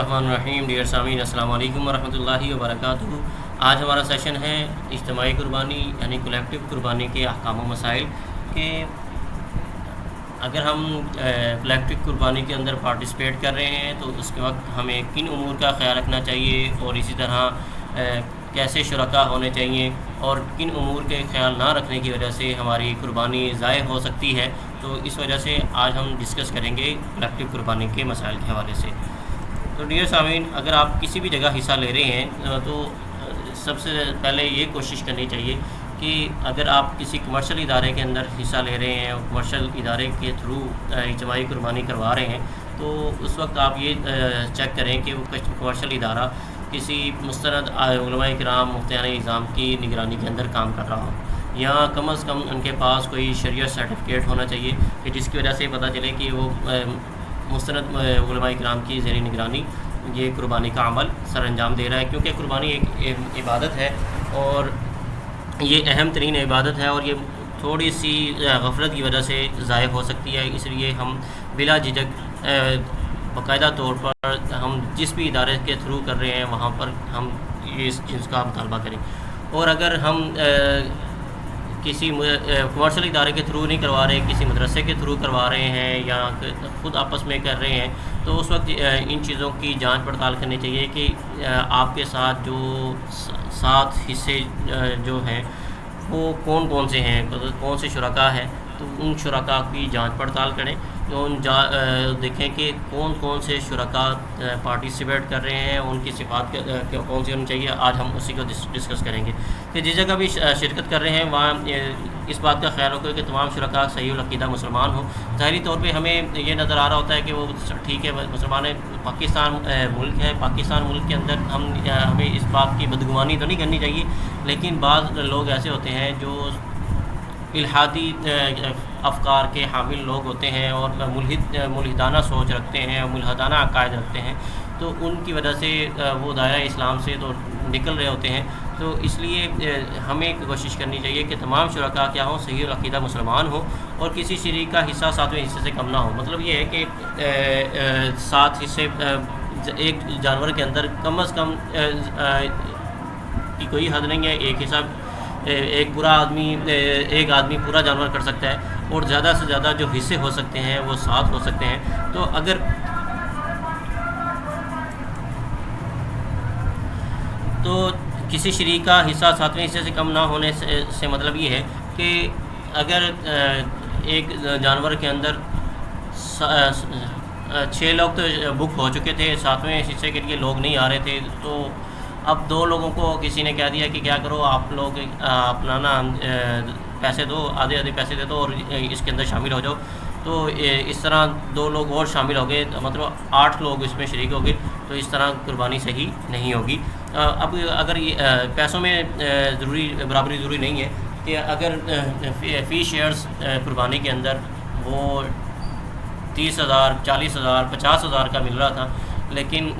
الرحمن الرحیم۔ ڈیئر سامعین، السلام علیکم ورحمۃ اللہ وبرکاتہ۔ آج ہمارا سیشن ہے اجتماعی قربانی یعنی کولیکٹیو قربانی کے احکام و مسائل کہ اگر ہم کولیکٹیو قربانی کے اندر پارٹیسپیٹ کر رہے ہیں تو اس کے وقت ہمیں کن امور کا خیال رکھنا چاہیے، اور اسی طرح کیسے شرکاء ہونے چاہیے، اور کن امور کے خیال نہ رکھنے کی وجہ سے ہماری قربانی ضائع ہو سکتی ہے۔ تو اس وجہ سے آج ہم ڈسکس کریں گے کولیکٹیو قربانی کے مسائل کے حوالے سے۔ تو ڈیئر سامعین، اگر آپ کسی بھی جگہ حصہ لے رہے ہیں تو سب سے پہلے یہ کوشش کرنی چاہیے کہ اگر آپ کسی کمرشل ادارے کے اندر حصہ لے رہے ہیں اور کمرشل ادارے کے تھرو اجتماعی قربانی کروا رہے ہیں، تو اس وقت آپ یہ چیک کریں کہ وہ کمرشل ادارہ کسی مستند علماء کرام مفتیان اعظام کی نگرانی کے اندر کام کر رہا ہو، یا کم از کم ان کے پاس کوئی شریعت سرٹیفکیٹ ہونا چاہیے کہ جس کی وجہ سے پتہ چلے کہ وہ مستند علماء کرام کی زیر نگرانی یہ قربانی کا عمل سر انجام دے رہا ہے، کیونکہ قربانی ایک عبادت ہے اور یہ اہم ترین عبادت ہے، اور یہ تھوڑی سی غفلت کی وجہ سے ضائع ہو سکتی ہے۔ اس لیے ہم بلا جھجک باقاعدہ طور پر ہم جس بھی ادارے کے تھرو کر رہے ہیں وہاں پر ہم اس چیز کا مطالبہ کریں، اور اگر ہم کسی کمرشل ادارے کے تھرو نہیں کروا رہے، کسی مدرسے کے تھرو کروا رہے ہیں یا خود آپس میں کر رہے ہیں، تو اس وقت ان چیزوں کی جانچ پڑتال کرنی چاہیے کہ آپ کے ساتھ جو 7 حصے جو ہیں وہ کون کون سے ہیں، کون سے شرکاء ہیں، تو ان شرکاء کی جانچ پڑتال کریں، تو دیکھیں کہ کون کون سے شرکاء پارٹیسپیٹ کر رہے ہیں، ان کی صفات کون سی ہونی چاہیے۔ آج ہم اسی کو ڈسکس کریں گے کہ جس جگہ بھی شرکت کر رہے ہیں وہاں اس بات کا خیال رکھو کہ تمام شرکاء صحیح العقیدہ مسلمان ہوں۔ ظاہری طور پہ ہمیں یہ نظر آ رہا ہوتا ہے کہ وہ ٹھیک ہے، مسلمان پاکستان ملک ہے، پاکستان ملک کے اندر ہمیں اس بات کی بدگمانی تو نہیں کرنی چاہیے، لیکن بعض لوگ ایسے ہوتے ہیں جو الحادی افکار کے حامل لوگ ہوتے ہیں اور ملحدانہ سوچ رکھتے ہیں، ملحدانہ عقائد رکھتے ہیں، تو ان کی وجہ سے وہ دائرہ اسلام سے تو نکل رہے ہوتے ہیں۔ تو اس لیے ہمیں کوشش کرنی چاہیے کہ تمام شرکاء کیا ہوں، صحیح العقیدہ مسلمان ہوں، اور کسی شریک کا حصہ 7ویں حصے سے کم نہ ہو۔ مطلب یہ ہے کہ 7 حصے ایک جانور کے اندر کم از کم کی کوئی حد نہیں ہے، ایک حصہ ایک آدمی پورا جانور کر سکتا ہے، اور زیادہ سے زیادہ جو حصے ہو سکتے ہیں وہ 7 ہو سکتے ہیں۔ تو اگر کسی شریک کا حصہ 7ویں حصے سے کم نہ ہونے سے مطلب یہ ہے کہ اگر ایک جانور کے اندر 6 لوگ تو بک ہو چکے تھے، 7ویں حصے کے لیے لوگ نہیں آ رہے تھے، تو اب 2 لوگوں کو کسی نے کہہ دیا کہ کیا کرو، آپ لوگ اپنا نا پیسے دو، آدھے پیسے دے دو اور اس کے اندر شامل ہو جاؤ۔ تو اس طرح 2 لوگ اور شامل ہو گئے، مطلب 8 لوگ اس میں شریک ہو گئے، تو اس طرح قربانی صحیح نہیں ہوگی۔ اب اگر پیسوں میں برابری ضروری نہیں ہے کہ اگر فی شیئرز قربانی کے اندر وہ 30,000 40,000 50,000 کا مل رہا تھا، لیکن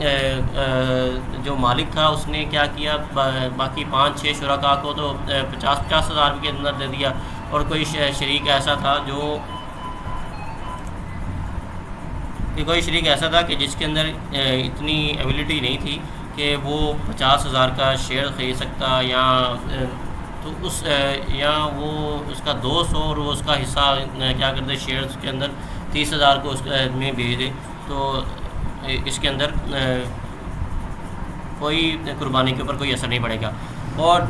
جو مالک تھا اس نے کیا کیا، باقی 5-6 شرکاء کو تو 50,000 کے اندر دے دیا، اور کوئی شریک ایسا تھا کہ جس کے اندر اتنی ایبلٹی نہیں تھی کہ وہ 50,000 کا شیئر خرید سکتا، یا وہ اس کا دوست ہو اور وہ اس کا حصہ کیا کرتے شیئرز کے اندر 30,000 کو اس میں بھیج دے، تو اس کے اندر کوئی قربانی کے اوپر کوئی اثر نہیں پڑے گا۔ اور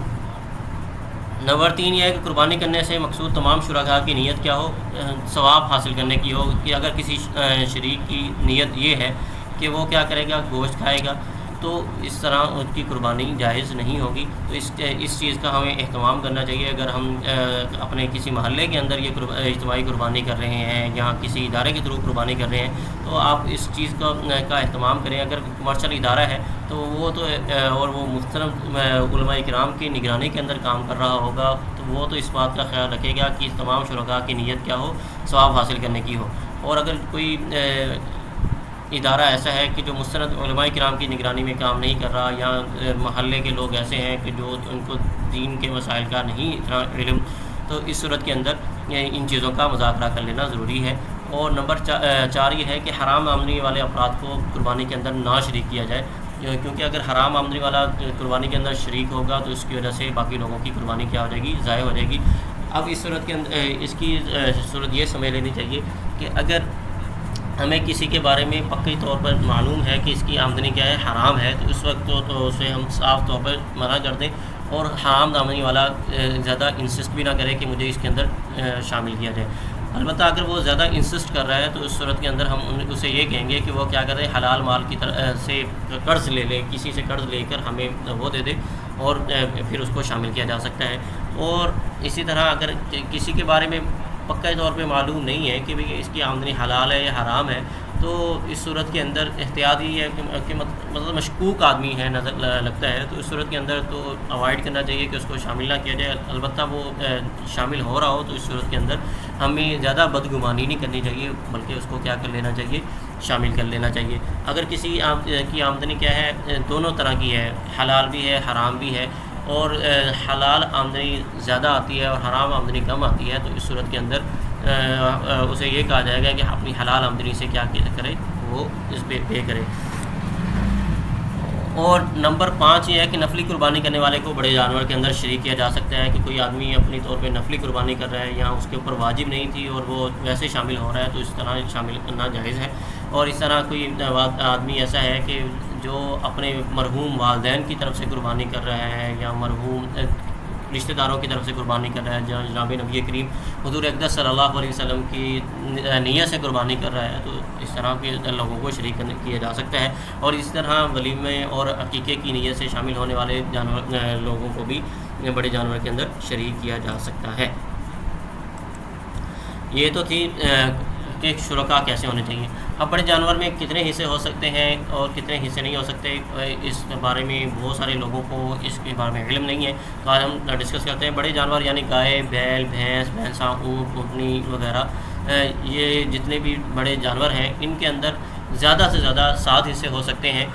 نمبر 3 یہ ہے کہ قربانی کرنے سے مقصود تمام شرکاء کی نیت کیا ہو، ثواب حاصل کرنے کی ہو، کہ اگر کسی شریک کی نیت یہ ہے کہ وہ کیا کرے گا، گوشت کھائے گا، تو اس طرح ان کی قربانی جائز نہیں ہوگی۔ تو اس چیز کا ہمیں اہتمام کرنا چاہیے۔ اگر ہم اپنے کسی محلے کے اندر یہ اجتماعی قربانی کر رہے ہیں یا کسی ادارے کے تھرو قربانی کر رہے ہیں، تو آپ اس چیز کا اہتمام کریں۔ اگر کمرشل ادارہ ہے تو وہ اور وہ مختلف علماء کرام کی نگرانی کے اندر کام کر رہا ہوگا، تو وہ تو اس بات کا خیال رکھے گا کہ تمام شرکاء کی نیت کیا ہو، ثواب حاصل کرنے کی ہو۔ اور اگر کوئی ادارہ ایسا ہے کہ جو مستند علماء کرام کی نگرانی میں کام نہیں کر رہا، یا محلے کے لوگ ایسے ہیں کہ جو ان کو دین کے مسائل کا نہیں اتنا علم، تو اس صورت کے اندر ان چیزوں کا مذاکرہ کر لینا ضروری ہے، اور نمبر 4 یہ ہے کہ حرام آمدنی والے افراد کو قربانی کے اندر نہ شریک کیا جائے، کیونکہ اگر حرام آمدنی والا قربانی کے اندر شریک ہوگا تو اس کی وجہ سے باقی لوگوں کی قربانی کیا ہو جائے گی، ضائع ہو جائے گی۔ اب اس صورت کے اندر اس کی صورت یہ سمجھ لینی چاہیے کہ اگر ہمیں کسی کے بارے میں پکی طور پر معلوم ہے کہ اس کی آمدنی کیا ہے، حرام ہے، تو اس وقت تو اسے ہم صاف طور پر منع کر دیں، اور حرام آمدنی والا زیادہ انسسٹ بھی نہ کرے کہ مجھے اس کے اندر شامل کیا جائے۔ البتہ اگر وہ زیادہ انسسٹ کر رہا ہے تو اس صورت کے اندر ہم اسے یہ کہیں گے کہ وہ کیا کرے، حلال مال کی طرح سے قرض لے لے، کسی سے قرض لے کر ہمیں وہ دے دے، اور پھر اس کو شامل کیا جا سکتا ہے۔ اور اسی طرح اگر کسی کے بارے میں پکا طور پہ معلوم نہیں ہے کہ بھئی اس کی آمدنی حلال ہے یا حرام ہے، تو اس صورت کے اندر احتیاط یہ ہے کہ مطلب مشکوک آدمی ہے نظر لگتا ہے، تو اس صورت کے اندر تو اوائڈ کرنا چاہیے کہ اس کو شامل نہ کیا جائے۔ البتہ وہ شامل ہو رہا ہو تو اس صورت کے اندر ہمیں زیادہ بدگمانی نہیں کرنی چاہیے، بلکہ اس کو کیا کر لینا چاہیے، شامل کر لینا چاہیے۔ اگر کسی کی آمدنی کیا ہے، دونوں طرح کی ہے، حلال بھی ہے حرام بھی ہے، اور حلال آمدنی زیادہ آتی ہے اور حرام آمدنی کم آتی ہے، تو اس صورت کے اندر اسے یہ کہا جائے گا کہ اپنی حلال آمدنی سے کیا کرے، وہ اس پہ پے کرے۔ اور نمبر 5 یہ ہے کہ نفلی قربانی کرنے والے کو بڑے جانور کے اندر شریک کیا جا سکتا ہے، کہ کوئی آدمی اپنی طور پہ نفلی قربانی کر رہا ہے یا اس کے اوپر واجب نہیں تھی اور وہ ویسے شامل ہو رہا ہے، تو اس طرح شامل کرنا جائز ہے۔ اور اس طرح کوئی آدمی ایسا ہے کہ جو اپنے مرحوم والدین کی طرف سے قربانی کر رہا ہے یا مرحوم رشتہ داروں کی طرف سے قربانی کر رہا ہے، جناب نبی کریم حضور اقدس صلی اللہ علیہ وسلم کی نیت سے قربانی کر رہا ہے، تو اس طرح کے لوگوں کو شریک کیا جا سکتا ہے۔ اور اس طرح ولیمے اور عقیقے کی نیت سے شامل ہونے والے جانور لوگوں کو بھی بڑے جانور کے اندر شریک کیا جا سکتا ہے۔ یہ تو تھی کہ شرکاء کیسے ہونے چاہیے۔ اب بڑے جانور میں کتنے حصے ہو سکتے ہیں اور کتنے حصے نہیں ہو سکتے، اس بارے میں بہت سارے لوگوں کو اس کے بارے میں علم نہیں ہے، تو آج ہم ڈسکس کرتے ہیں۔ بڑے جانور یعنی گائے، بیل، بھینس، بھینسا، اونٹ، اونٹنی وغیرہ، یہ جتنے بھی بڑے جانور ہیں ان کے اندر زیادہ سے زیادہ 7 حصے ہو سکتے ہیں،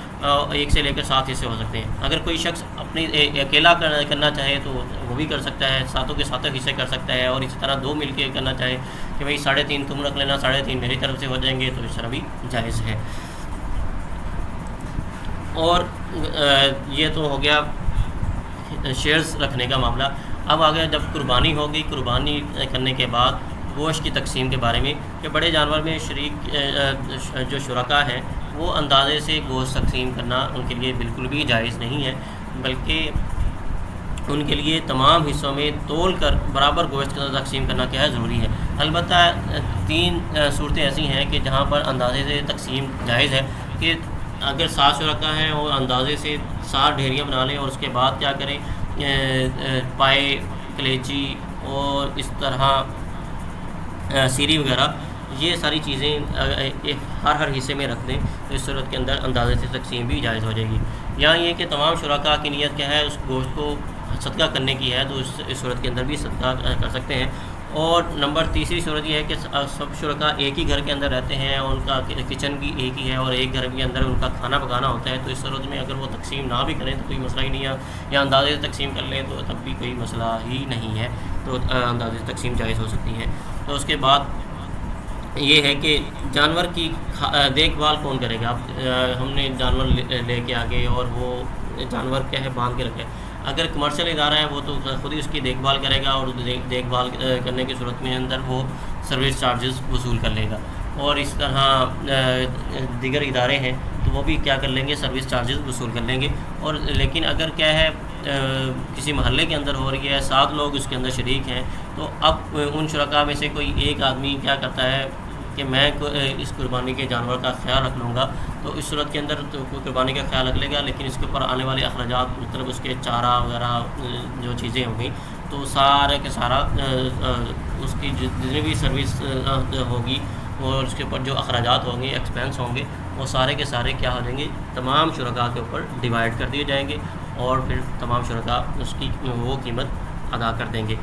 1 سے لے کر 7 حصے ہو سکتے ہیں۔ اگر کوئی شخص اپنی اکیلا کرنا چاہے تو وہ بھی کر سکتا ہے، 7 کے 7 حصے کر سکتا ہے، اور اسی طرح 2 مل کے کرنا چاہے کہ بھائی 3.5 تم رکھ لینا، 3.5 میری طرف سے ہو جائیں گے، تو اس طرح بھی جائز ہے۔ اور یہ تو ہو گیا شیئرز رکھنے کا معاملہ۔ اب آگے جب قربانی ہوگی، قربانی کرنے کے بعد گوشت کی تقسیم کے بارے میں، کہ بڑے جانور میں شریک جو شرکاء ہیں وہ اندازے سے گوشت تقسیم کرنا ان کے لیے بالکل بھی جائز نہیں ہے، بلکہ ان کے لیے تمام حصوں میں تول کر برابر گوشت کا تقسیم کرنا کیا ہے، ضروری ہے۔ البتہ 3 صورتیں ایسی ہیں کہ جہاں پر اندازے سے تقسیم جائز ہے، کہ اگر 7 شرکاء ہیں اور اندازے سے 7 ڈھیریاں بنا لیں اور اس کے بعد کیا کریں، پائے، کلیچی اور اس طرح سیری وغیرہ، یہ ساری چیزیں ہر حصے میں رکھ دیں، تو اس صورت کے اندر اندازے سے تقسیم بھی جائز ہو جائے گی۔ یہاں یہ کہ تمام شرکاء کی نیت کیا ہے، اس گوشت کو صدقہ کرنے کی ہے، تو اس صورت کے اندر بھی صدقہ کر سکتے ہیں۔ اور نمبر 3 صورت یہ ہے کہ سب شرکاء ایک ہی گھر کے اندر رہتے ہیں اور ان کا کچن بھی ایک ہی ہے اور ایک گھر کے اندر ان کا کھانا پکانا ہوتا ہے، تو اس صورت میں اگر وہ تقسیم نہ بھی کریں تو کوئی مسئلہ ہی نہیں ہے، یا اندازے سے تقسیم کر لیں تو تب بھی کوئی مسئلہ ہی نہیں ہے، تو اندازے سے تقسیم جائز ہو سکتی ہے۔ تو اس کے بعد یہ ہے کہ جانور کی دیکھ بھال کون کرے گا۔ اب ہم نے جانور لے کے آگے اور وہ جانور کیا ہے باندھ کے رکھے، اگر کمرشل ادارہ ہے وہ تو خود ہی اس کی دیکھ بھال کرے گا، اور دیکھ بھال کرنے کی صورت میں اندر وہ سروس چارجز وصول کر لے گا۔ اور اس طرح دیگر ادارے ہیں تو وہ بھی کیا کر لیں گے، سروس چارجز وصول کر لیں گے۔ اور لیکن اگر کیا ہے کسی محلے کے اندر ہو رہی ہے، 7 لوگ اس کے اندر شریک ہیں، تو اب ان شرکاء میں سے کوئی ایک آدمی کیا کرتا ہے کہ میں اس قربانی کے جانور کا خیال رکھ لوں گا، تو اس صورت کے اندر تو کوئی قربانی کا خیال رکھ لے گا، لیکن اس کے اوپر آنے والے اخراجات، مطلب اس کے چارہ وغیرہ جو چیزیں ہوں گی، تو سارے کے سارا اس کی جتنی بھی سروس ہوگی اور اس کے اوپر جو اخراجات ہوں گے، ایکسپینس ہوں گے، وہ سارے کے سارے کیا ہو جائیں گے، تمام شرکاء کے اوپر ڈیوائڈ کر دیے جائیں گے، اور پھر تمام شرکاء اس کی وہ قیمت ادا کر دیں گے۔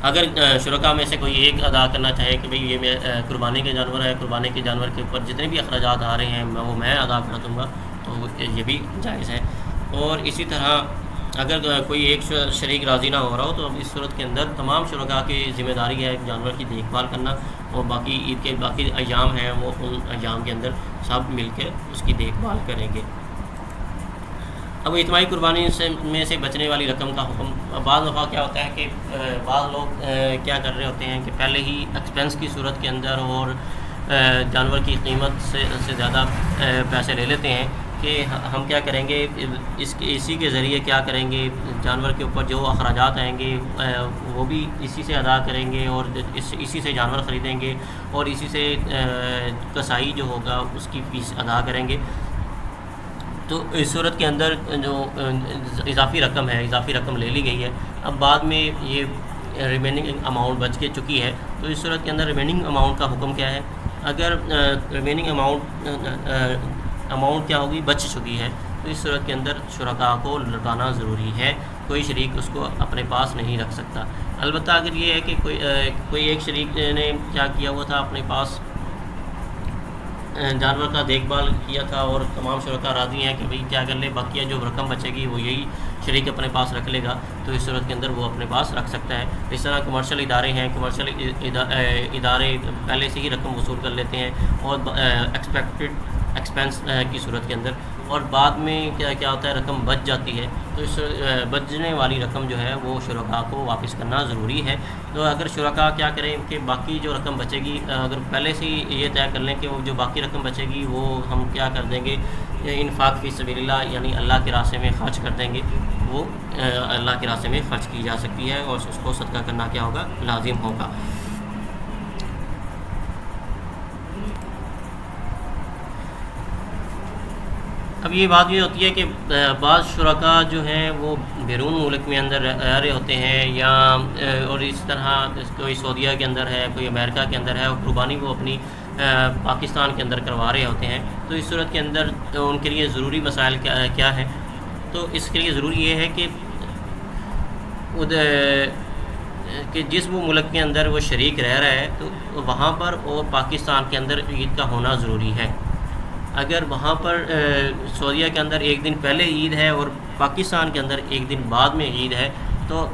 اگر شرکاء میں سے کوئی ایک ادا کرنا چاہے کہ بھئی یہ میں قربانی کے جانور ہے، قربانی کے جانور کے اوپر جتنے بھی اخراجات آ رہے ہیں وہ میں ادا کر دوں گا، تو یہ بھی جائز ہے۔ اور اسی طرح اگر کوئی ایک شریک راضی نہ ہو رہا ہو تو اب اس صورت کے اندر تمام شرکاء کی ذمہ داری ہے جانور کی دیکھ بھال کرنا، اور باقی عید کے باقی ایام ہیں وہ ان ایام کے اندر سب مل کے اس کی دیکھ بھال کریں گے۔ اب اجتماعی قربانی میں سے بچنے والی رقم کا حکم، بعض دفعہ کیا ہوتا ہے کہ بعض لوگ کیا کر رہے ہوتے ہیں کہ پہلے ہی ایکسپنس کی صورت کے اندر اور جانور کی قیمت سے زیادہ پیسے لے لیتے ہیں کہ ہم کیا کریں گے، اسی کے ذریعے کیا کریں گے، جانور کے اوپر جو اخراجات آئیں گے وہ بھی اسی سے ادا کریں گے، اور اسی سے جانور خریدیں گے، اور اسی سے کسائی جو ہوگا اس کی فیس ادا کریں گے۔ تو اس صورت کے اندر جو اضافی رقم لے لی گئی ہے، اب بعد میں یہ ریمیننگ اماؤنٹ بچ کے چکی ہے، تو اس صورت کے اندر ریمیننگ اماؤنٹ کا حکم کیا ہے؟ اگر ریمیننگ اماؤنٹ کیا ہوگی، بچ چکی ہے، تو اس صورت کے اندر شرکاء کو لوٹانا ضروری ہے، کوئی شریک اس کو اپنے پاس نہیں رکھ سکتا۔ البتہ اگر یہ ہے کہ کوئی ایک شریک نے کیا کیا ہوا تھا، اپنے پاس جانور کا دیکھ بھال کیا تھا اور تمام شرکاء راضی ہیں کہ بھئی کیا کر لے، باقیہ جو رقم بچے گی وہ یہی شریک اپنے پاس رکھ لے گا، تو اس صورت کے اندر وہ اپنے پاس رکھ سکتا ہے۔ اس طرح کمرشل ادارے ہیں، کمرشل ادارے پہلے سے ہی رقم وصول کر لیتے ہیں اور ایکسپیکٹڈ ایکسپنس کی صورت کے اندر، اور بعد میں کیا ہوتا ہے، رقم بچ جاتی ہے، تو اس بچنے والی رقم جو ہے وہ شرکاء کو واپس کرنا ضروری ہے۔ تو اگر شرکاء کیا کریں کہ باقی جو رقم بچے گی، اگر پہلے سے ہی یہ طے کر لیں کہ وہ جو باقی رقم بچے گی وہ ہم کیا کر دیں گے، انفاق فی سبیل اللہ، یعنی اللہ کے راستے میں خرچ کر دیں گے، وہ اللہ کے راستے میں خرچ کی جا سکتی ہے اور اس کو صدقہ کرنا کیا ہوگا، لازم ہوگا۔ اب یہ بات یہ ہوتی ہے کہ بعض شرکاء جو ہیں وہ بیرون ملک میں اندر رہ رہے ہوتے ہیں، یا اور اس طرح کوئی سعودیہ کے اندر ہے، کوئی امریکہ کے اندر ہے، اور قربانی وہ اپنی پاکستان کے اندر کروا رہے ہوتے ہیں، تو اس صورت کے اندر ان کے لیے ضروری مسائل کیا ہے؟ تو اس کے لیے ضروری یہ ہے کہ جس وہ ملک کے اندر وہ شریک رہ رہا ہے تو وہاں پر اور پاکستان کے اندر عید کا ہونا ضروری ہے۔ اگر وہاں پر سعودیہ کے اندر ایک دن پہلے عید ہے اور پاکستان کے اندر ایک دن بعد میں عید ہے، تو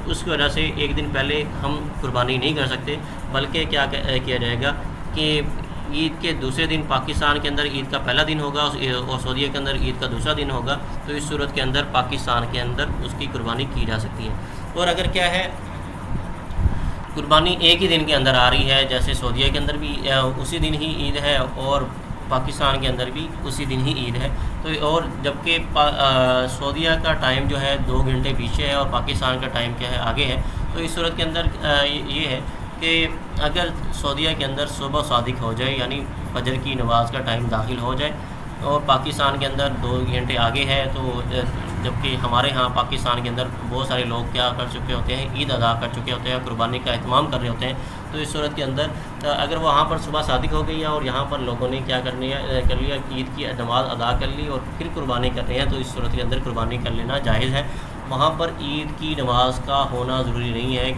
اس کی وجہ سے ایک دن پہلے ہم قربانی نہیں کر سکتے، بلکہ کیا کیا جائے گا کہ عید کے دوسرے دن پاکستان کے اندر عید کا پہلا دن ہوگا اور سعودیہ کے اندر عید کا دوسرا دن ہوگا، تو اس صورت کے اندر پاکستان کے اندر اس کی قربانی کی جا سکتی ہے۔ اور اگر کیا ہے، قربانی ایک ہی دن کے اندر آ رہی ہے، جیسے سعودیہ کے اندر بھی اسی دن ہی عید ہے اور پاکستان کے اندر بھی اسی دن ہی عید ہے، تو اور جبکہ سعودیہ کا ٹائم جو ہے 2 گھنٹے پیچھے ہے اور پاکستان کا ٹائم کیا ہے، آگے ہے، تو اس صورت کے اندر یہ ہے کہ اگر سعودیہ کے اندر صبح صادق ہو جائے، یعنی فجر کی نماز کا ٹائم داخل ہو جائے، اور پاکستان کے اندر 2 گھنٹے آگے ہے، تو جبکہ ہمارے ہاں پاکستان کے اندر بہت سارے لوگ کیا کر چکے ہوتے ہیں، عید ادا کر چکے ہوتے ہیں، قربانی کا اہتمام کر رہے ہوتے ہیں، تو اس صورت کے اندر اگر وہاں پر صبح صادق ہو گئی ہے اور یہاں پر لوگوں نے کیا کر لیا عید کی نماز ادا کر لی اور پھر قربانی کر رہے ہیں، تو اس صورت کے اندر قربانی کر لینا جائز ہے۔ وہاں پر عید کی نماز کا ہونا ضروری نہیں ہے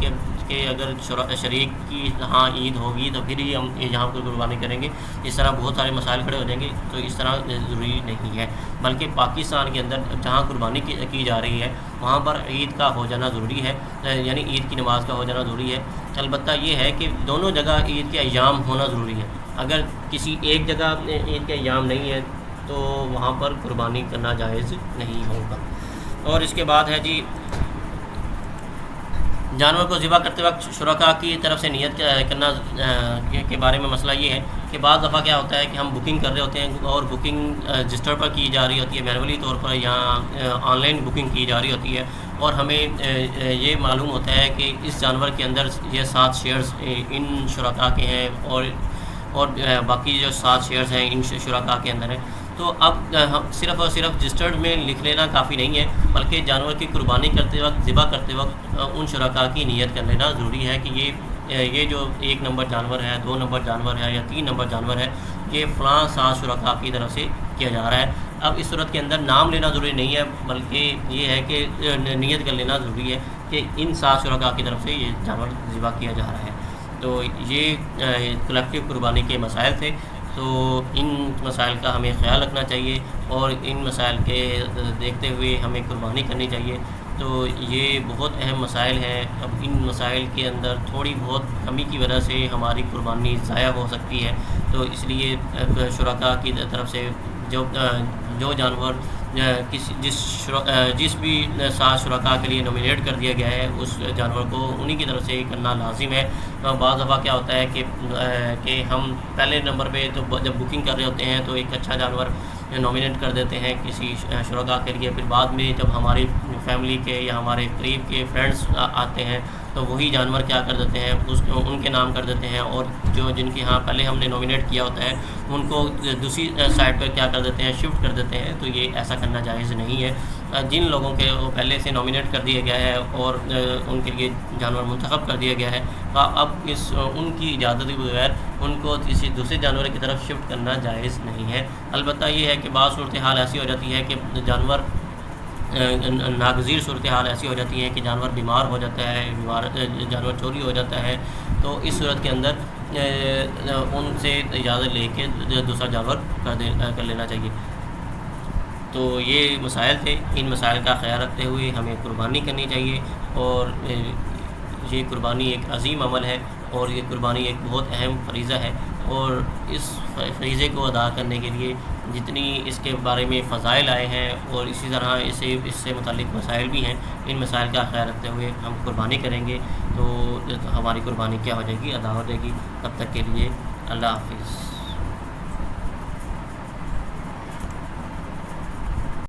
کہ اگر شریک کی ہاں عید ہوگی تو پھر ہی ہم یہاں پر قربانی کریں گے، اس طرح بہت سارے مسائل کھڑے ہو جائیں گے، تو اس طرح ضروری نہیں ہے، بلکہ پاکستان کے اندر جہاں قربانی کی جا رہی ہے وہاں پر عید کا ہو جانا ضروری ہے، یعنی عید کی نماز کا ہو جانا ضروری ہے۔ البتہ یہ ہے کہ دونوں جگہ عید کے ایام ہونا ضروری ہے، اگر کسی ایک جگہ عید کے ایام نہیں ہے تو وہاں پر قربانی کرنا جائز نہیں ہوگا۔ اور اس کے بعد ہے جی، جانور کو ذبح کرتے وقت شرکاء کی طرف سے نیت کرنا کے بارے میں مسئلہ یہ ہے کہ بعض دفعہ کیا ہوتا ہے کہ ہم بکنگ کر رہے ہوتے ہیں اور بکنگ رجسٹر پر کی جا رہی ہوتی ہے، مینولی طور پر یا آن لائن بکنگ کی جا رہی ہوتی ہے، اور ہمیں یہ معلوم ہوتا ہے کہ اس جانور کے اندر یہ 7 شیئرز ان شرکاء کے ہیں اور باقی جو 7 شیئرز ہیں ان شرکاء کے اندر ہیں، تو اب صرف اور صرف رجسٹرڈ میں لکھ لینا کافی نہیں ہے، بلکہ جانور کی قربانی کرتے وقت، ذبح کرتے وقت ان شرکاء کی نیت کر لینا ضروری ہے کہ یہ جو 1 نمبر جانور ہے، 2 نمبر جانور ہے یا 3 نمبر جانور ہے، یہ فلاں 7 شرکاء کی طرف سے کیا جا رہا ہے۔ اب اس صورت کے اندر نام لینا ضروری نہیں ہے، بلکہ یہ ہے کہ نیت کر لینا ضروری ہے کہ ان 7 شرکاء کی طرف سے یہ جانور ذبح کیا جا رہا ہے۔ تو یہ کلیکٹیو قربانی کے مسائل تھے۔ تو ان مسائل کا ہمیں خیال رکھنا چاہیے اور ان مسائل کے دیکھتے ہوئے ہمیں قربانی کرنی چاہیے۔ تو یہ بہت اہم مسائل ہیں۔ اب ان مسائل کے اندر تھوڑی بہت کمی کی وجہ سے ہماری قربانی ضائع ہو سکتی ہے، تو اس لیے شرکاء کی طرف سے جو جانور جس بھی 7 شرکاء کے لیے نومینیٹ کر دیا گیا ہے، اس جانور کو انہی کی طرف سے کرنا لازم ہے۔ بعض دفعہ کیا ہوتا ہے کہ ہم پہلے نمبر پہ جب بکنگ کر رہے ہوتے ہیں تو ایک اچھا جانور نومینیٹ کر دیتے ہیں کسی شرکاء کے لیے، پھر بعد میں جب ہماری فیملی کے یا ہمارے قریب کے فرینڈس آتے ہیں تو وہی جانور کیا کر دیتے ہیں، ان کے نام کر دیتے ہیں، اور جن کی پہلے ہم نے نومینیٹ کیا ہوتا ہے ان کو دوسری سائٹ پر کیا کر دیتے ہیں، شفٹ کر دیتے ہیں۔ تو یہ ایسا کرنا جائز نہیں ہے۔ جن لوگوں کے پہلے سے نومینیٹ کر دیا گیا ہے اور ان کے لیے جانور منتخب کر دیا گیا ہے، اب ان کی اجازت کے بغیر ان کو کسی دوسرے جانور کی طرف شفٹ کرنا جائز نہیں ہے۔ البتہ یہ ہے کہ بعض صورتحال ایسی ہو جاتی ہے کہ ناگزیر صورتحال ایسی ہو جاتی ہے کہ جانور بیمار ہو جاتا ہے، جانور چوری ہو جاتا ہے، تو اس صورت کے اندر ان سے اجازت لے کے دوسرا جانور کر لینا چاہیے۔ تو یہ مسائل تھے، ان مسائل کا خیال رکھتے ہوئے ہمیں قربانی کرنی چاہیے، اور یہ قربانی ایک عظیم عمل ہے، اور یہ قربانی ایک بہت اہم فریضہ ہے، اور اس فریضے کو ادا کرنے کے لیے جتنی اس کے بارے میں فضائل آئے ہیں اور اسی طرح اس سے متعلق مسائل بھی ہیں، ان مسائل کا خیال رکھتے ہوئے ہم قربانی کریں گے تو ہماری قربانی کیا ہو جائے گی، ادا ہو جائے گی۔ تب تک کے لیے اللہ حافظ۔